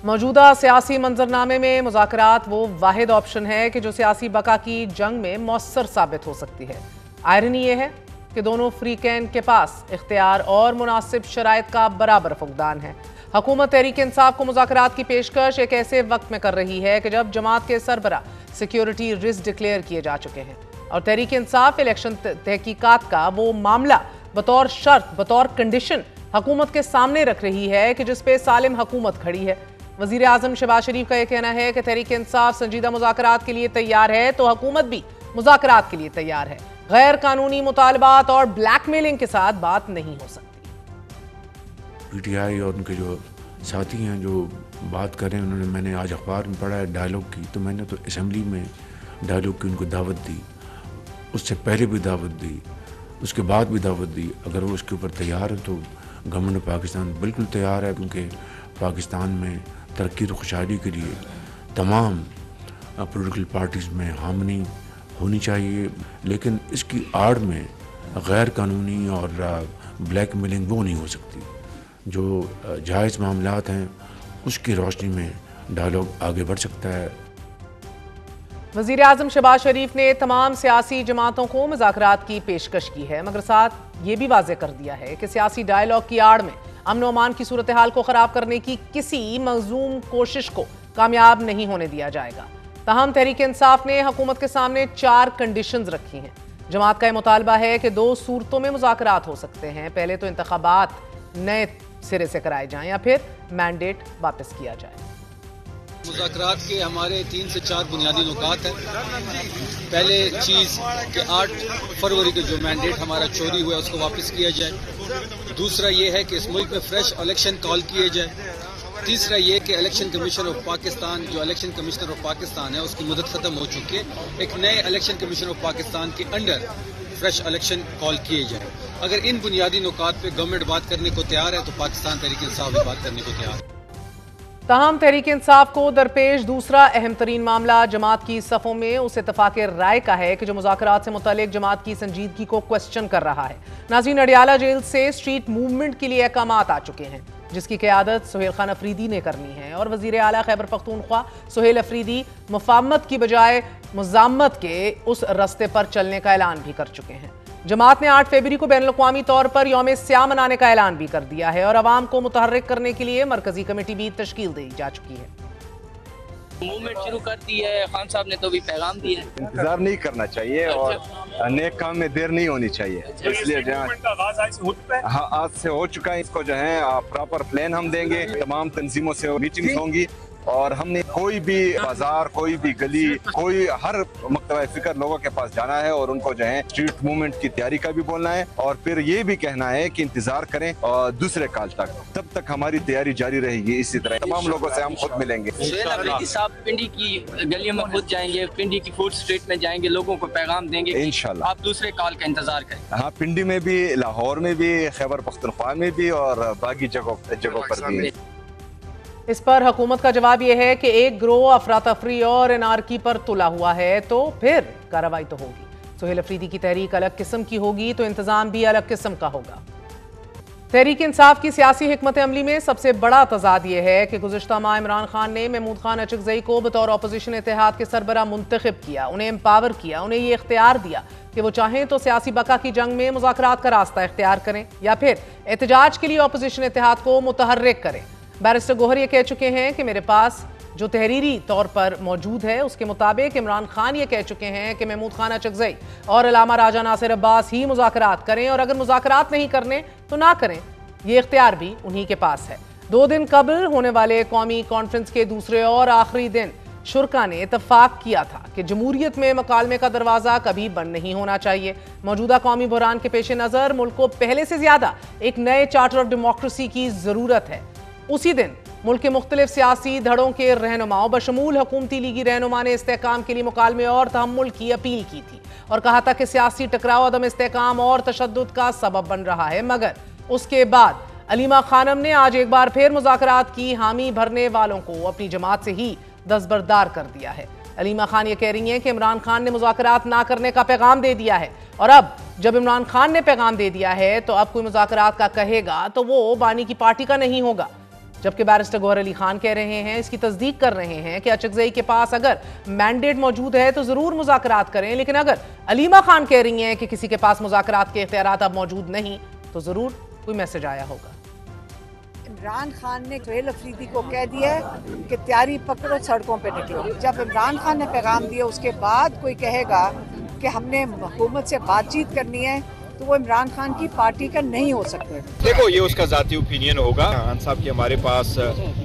मौजूदा सियासी मंजरनामे में मुज़ाकरात वो वाहिद ऑप्शन है कि जो सियासी बका की जंग में मौसर साबित हो सकती है। आयरनी ये है कि दोनों फ्रीकैन के पास इख्तियार और मुनासिब शराइत का बराबर फुकदान है। हुकूमत तहरीक इंसाफ को मुज़ाकरात की पेशकश एक ऐसे वक्त में कर रही है कि जब जमात के सरबरा सिक्योरिटी रिस्क डिक्लेयर किए जा चुके हैं और तहरीक इंसाफ इलेक्शन तहकीकात का वो मामला बतौर शर्त, बतौर कंडीशन हुकूमत के सामने रख रही है कि जिस पे सालिम हुकूमत खड़ी है। वजीर आजम शहबाज शरीफ का यह कहना है कि तहरीक इंसाफ संजीदा मुज़ाकरात के लिए तैयार है तो हुकूमत भी मुज़ाकरात के लिए तैयार है। गैर कानूनी मुतालबात और ब्लैकमेलिंग के साथ बात नहीं हो सकती। पीटीआई और उनके जो साथी हैं जो बात कर रहे हैं, मैंने आज अखबार में पढ़ा है डायलॉग की, तो मैंने तो असम्बली में डायलॉग की उनको दावत दी, उससे पहले भी दावत दी, उसके बाद भी दावत दी। अगर वो उसके ऊपर तैयार है तो गवर्नमेंट ऑफ पाकिस्तान बिल्कुल तैयार है, क्योंकि पाकिस्तान में तरक्की और खुशहाली के लिए तमाम पॉलिटिकल पार्टीज़ में हामनी होनी चाहिए, लेकिन इसकी आड़ में गैर कानूनी और ब्लैकमेलिंग वो नहीं हो सकती। जो जायज़ मामलात हैं उसकी रोशनी में डायलॉग आगे बढ़ सकता है। वज़ीर आज़म शहबाज शरीफ ने तमाम सियासी जमातों को मुज़ाकरात की पेशकश की है, मगर साथ ये भी वाज़ेह कर दिया है कि सियासी डायलॉग की आड़ में अमन अमान की सूरत हाल को ख़राब करने की किसी मंजूम कोशिश को कामयाब नहीं होने दिया जाएगा। ताहम तहरीक इंसाफ ने हुकूमत के सामने 4 कंडीशंस रखी हैं। जमात का यह मुतालबा है कि 2 सूरतों में मुज़ाकरात हो सकते हैं। पहले तो इंतखाबात नए सिरे से कराए जाएं या फिर मैंडेट वापस किया जाए। मुज़ाकरात के हमारे 3 से 4 बुनियादी नुकात हैं। पहले चीज़ कि 8 फरवरी को जो मैंडेट हमारा चोरी हुआ उसको वापस किया जाए। दूसरा ये है कि इस मुल्क में फ्रेश इलेक्शन कॉल किए जाए। तीसरा ये कि इलेक्शन कमीशन ऑफ पाकिस्तान, जो इलेक्शन कमिश्नर ऑफ पाकिस्तान है उसकी मुद्दत ख़त्म हो चुकी है, एक नए इलेक्शन कमीशन ऑफ पाकिस्तान के अंडर फ्रेश इलेक्शन कॉल किए जाए। अगर इन बुनियादी नुकात पे गवर्नमेंट बात करने को तैयार है तो पाकिस्तान तहरीक इंसाफ भी बात करने को तैयार है। ताहम तहरीक इंसाफ को दरपेश दूसरा अहम तरीन मामला जमात की सफ़ों में उस इत्तफाक राय का है कि जो मुज़ाकरात से मुतालिक जमात की संजीदगी को क्वेश्चन कर रहा है। नाज़रीन, अडियाला जेल से स्ट्रीट मूवमेंट के लिए अहकामात आ चुके हैं जिसकी क़यादत सुहेल खान अफरीदी ने करनी है और वज़ीर आला खैबर पख्तूनख्वा सुहेल अफरीदी मुफाहमत की बजाय मुज़ाम्मत के उस रस्ते पर चलने का ऐलान भी कर चुके हैं। जमात ने 8 फरवरी को बैनुल-अक़वामी तौर पर यौम स्याह मनाने का ऐलान भी कर दिया है और अवाम को मुतहर्रिक करने के लिए मरकजी कमेटी भी तश्कील दी जा चुकी है। मूवमेंट शुरू कर दी है, खान साहब ने तो भी पैगाम दिया है। इंतजार नहीं करना चाहिए और नेक काम में देर नहीं होनी चाहिए, इसलिए हाँ आज से हो चुका है। इसको जो है प्रॉपर प्लान हम देंगे, तमाम तंजीमों से मीटिंग्स होंगी और हमने कोई भी बाजार, कोई भी गली, कोई हर मकतबा फिक्र लोगों के पास जाना है और उनको जो है स्ट्रीट मूवमेंट की तैयारी का भी बोलना है और फिर ये भी कहना है कि इंतजार करें और दूसरे काल तक, तब तक हमारी तैयारी जारी रहेगी। इसी तरह तमाम लोगों से हम खुद मिलेंगे। साहब पिंडी की गलियों में खुद जाएंगे, पिंडी की फूड स्ट्रीट में जाएंगे, लोगों को पैगाम देंगे इंशाल्लाह। आप दूसरे काल का इंतजार करें। हाँ, पिंडी में भी, लाहौर में भी, खैबर पख्तूनख्वा में भी और बाकी जगहों पर भी। इस पर हुकूमत का जवाब यह है कि एक गिरोह अफरा तफरी और एनार्की पर तुला हुआ है तो फिर कार्रवाई तो होगी। सुहेल अफरीदी की तहरीक अलग किस्म की होगी तो इंतजाम भी अलग किस्म का होगा। तहरीक इंसाफ की सियासी हिकमत अमली में सबसे बड़ा तजाद यह है कि गुज़िश्ता माह इमरान खान ने महमूद खान अचकज़ई को बतौर अपोजिशन इत्तेहाद के सरबरा मुंतखब किया, उन्हें एम्पावर किया, उन्हें ये इख्तियार दिया कि वो चाहें तो सियासी बका की जंग में मुज़ाकरात का रास्ता इख्तियार करें या फिर एहतजाज के लिए अपोजिशन इत्तेहाद को मुतहर्रिक करें। बैरिस्टर गोहर ये कह चुके हैं कि मेरे पास जो तहरीरी तौर पर मौजूद है उसके मुताबिक इमरान खान ये कह चुके हैं कि महमूद खान अचकज़ई और अल्लामा राजा नासिर अब्बास ही मुज़ाकरात करें और अगर मुज़ाकरात नहीं करने तो ना करें, ये इख्तियार भी उन्हीं के पास है। 2 दिन कबल होने वाले कौमी कॉन्फ्रेंस के दूसरे और आखिरी दिन शुरा ने इतफाक किया था कि जमहूरियत में मकालमे का दरवाज़ा कभी बंद नहीं होना चाहिए। मौजूदा कौमी बहरान के पेश नज़र मुल्क को पहले से ज़्यादा एक नए चार्टर ऑफ डेमोक्रेसी की ज़रूरत है। उसी दिन मुल्क के मुख्तलिफ सियासी धड़ों के रहनुमाओं बशमूल हुकूमती लीगी रहनुमा ने इस्तेहकाम के लिए मुकालमे और तहम्मुल की अपील की थी और कहा था कि सियासी टकराव अदम इस्तेहकाम और तशद्दुद का सबब बन रहा है। मगर उसके बाद अलीमा खानम ने आज एक बार फिर मुज़ाकरात की हामी भरने वालों को अपनी जमात से ही दस्तबरदार कर दिया है। अलीमा खान ये कह रही हैं कि इमरान खान ने मुज़ाकरात ना करने का पैगाम दे दिया है और अब जब इमरान खान ने पैगाम दे दिया है तो अब कोई मुज़ाकरात का कहेगा तो वो बानी की पार्टी का नहीं होगा। जबकि बैरिस्टर गौहर अली खान कह रहे हैं, इसकी तस्दीक कर रहे हैं कि अचकजई के पास अगर मैंडेट मौजूद है तो जरूर मुज़ाकरात करें, लेकिन अगर अलीमा खान कह रही हैं कि किसी के पास मुज़ाकरात के इख्तियारात अब मौजूद नहीं तो जरूर कोई मैसेज आया होगा। इमरान खान ने सुहेल अफरीदी को कह दिया है कि तैयारी पकड़ो, सड़कों पे निकलो। जब इमरान खान ने पैगाम दिया उसके बाद कोई कहेगा कि हमने हुकूमत से बातचीत करनी है तो वो इमरान खान की पार्टी का नहीं हो सकता। देखो, ये उसका ज़ाती ओपिनियन होगा। खान साहब के हमारे पास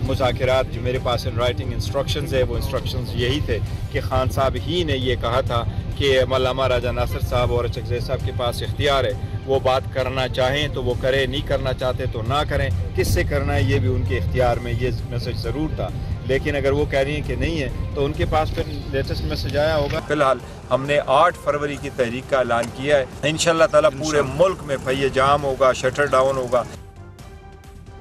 मुज़ाकरात, जो मेरे पास इन राइटिंग इंस्ट्रक्शंस है, वो इंस्ट्रक्शंस यही थे कि खान साहब ही ने ये कहा था कि मौलाना राजा नासिर साहब और अचकज़ई साहब के पास इख्तियार है, वो बात करना चाहें तो वो करें, नहीं करना चाहते तो ना करें। किससे करना है ये भी उनके इख्तियार में, ये मैसेज ज़रूर था। लेकिन अगर वो कह रही हैं कि नहीं है तो उनके पास फिर लेटेस्ट मैसेज आया होगा। फिलहाल हमने 8 फरवरी की तहरीक का ऐलान किया है। इंशाअल्लाह ताला पूरे मुल्क में पहिए जाम होगा, शटर डाउन होगा।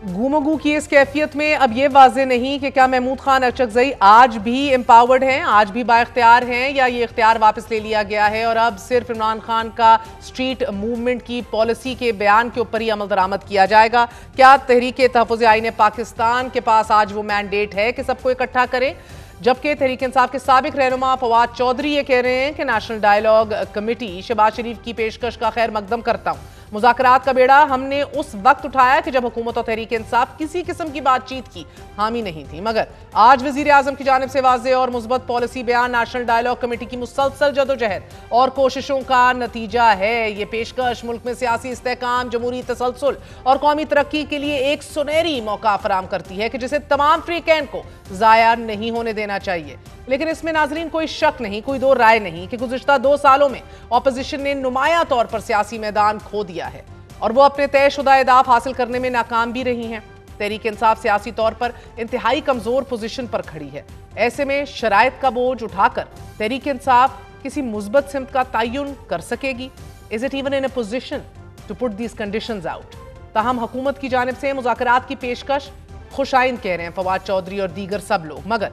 गुमगू की इस कैफियत में अब ये वाज़े नहीं कि क्या महमूद खान अचकजई आज भी एम्पावर्ड हैं, आज भी बाइख्तियार हैं, या ये इख्तियार वापस ले लिया गया है और अब सिर्फ इमरान खान का स्ट्रीट मूवमेंट की पॉलिसी के बयान के ऊपर ही अमल दरामद किया जाएगा। क्या तहरीक तहफ़्फ़ुज़ आईन पाकिस्तान के पास आज वो मैंडेट है कि सबको इकट्ठा करें? जबकि तहरीक इंसाफ के साबिक रहनुमा फवाद चौधरी ये कह रहे हैं कि नेशनल डायलॉग कमेटी शहबाज शरीफ की पेशकश का खैर मकदम करता हूँ। मुज़ाकरात का बेड़ा हमने उस वक्त उठाया कि जब हुकूमत और तहरीक इंसाफ किसी किस्म की बातचीत की हामी नहीं थी, मगर आज वज़ीर आज़म की जानिब से वाज़ेह और मुस्बत पॉलिसी बयान नेशनल डायलॉग कमेटी की मुसलसल जदोजहद और कोशिशों का नतीजा है। ये पेशकश मुल्क में सियासी इस्तेहकाम, जमहूरी तसलसल और कौमी तरक्की के लिए एक सुनहरी मौका फराम करती है कि जिसे तमाम फ्रीकैन को ज़ाया नहीं होने देना चाहिए। लेकिन इसमें नाजरीन कोई शक नहीं, कोई दो राय नहीं कि गुज़िश्ता 2 सालों में अपोजिशन ने नुमाया तौर पर सियासी मैदान खो दिया है और वो अपने तयशुदा अहदाफ हासिल करने में नाकाम भी रही हैं। तहरीक इंसाफ सियासी तौर पर इंतहाई कमजोर पोजीशन पर खड़ी है। ऐसे में शराइत का बोझ उठाकर तहरीक इंसाफ किसी मुस्बत सिमत का तयन कर सकेगी? Is it even in a position to put these conditions out? ताहम हुकूमत की जानिब से मुज़ाकरात की पेशकश खुशाइन कह रहे हैं फवाद चौधरी और दीगर सब लोग, मगर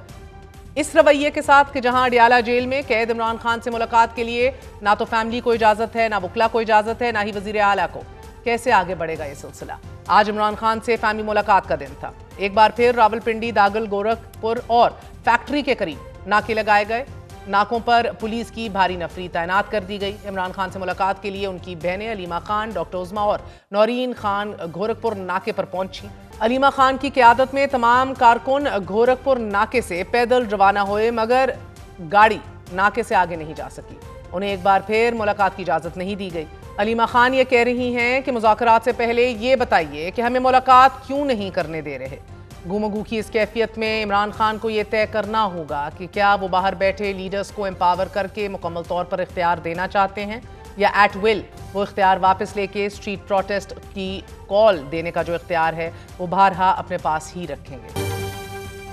इस रवैये के साथ कि जहां अडियाला जेल में कैद इमरान खान से मुलाकात के लिए ना तो फैमिली को इजाजत है, ना वकला को इजाजत है, ना ही वजीर आला को, कैसे आगे बढ़ेगा ये सिलसिला? आज इमरान खान से फैमिली मुलाकात का दिन था। एक बार फिर रावलपिंडी, दागल, गोरखपुर और फैक्ट्री के करीब नाके लगाए गए। नाकों पर पुलिस की भारी नफरी तैनात कर दी गई। इमरान खान से मुलाकात के लिए उनकी बहनें अलीमा खान, डॉक्टर उज़मा और नौरीन खान गोरखपुर नाके पर पहुंची। अलीमा खान की क़यादत में तमाम कारकुन गोरखपुर नाके से पैदल रवाना हुए, मगर गाड़ी नाके से आगे नहीं जा सकी। उन्हें एक बार फिर मुलाकात की इजाज़त नहीं दी गई। अलीमा खान ये कह रही हैं कि मुज़ाकरात से पहले ये बताइए कि हमें मुलाकात क्यों नहीं करने दे रहे। गुमगू की इस कैफियत में इमरान खान को यह तय करना होगा कि क्या वो बाहर बैठे लीडर्स को एम्पावर करके मुकम्मल तौर पर इख्तियार देना चाहते हैं, या एट विल वो इख्तियार वापस लेके स्ट्रीट प्रोटेस्ट की कॉल देने का जो इख्तियार है वो बारहा अपने पास ही रखेंगे।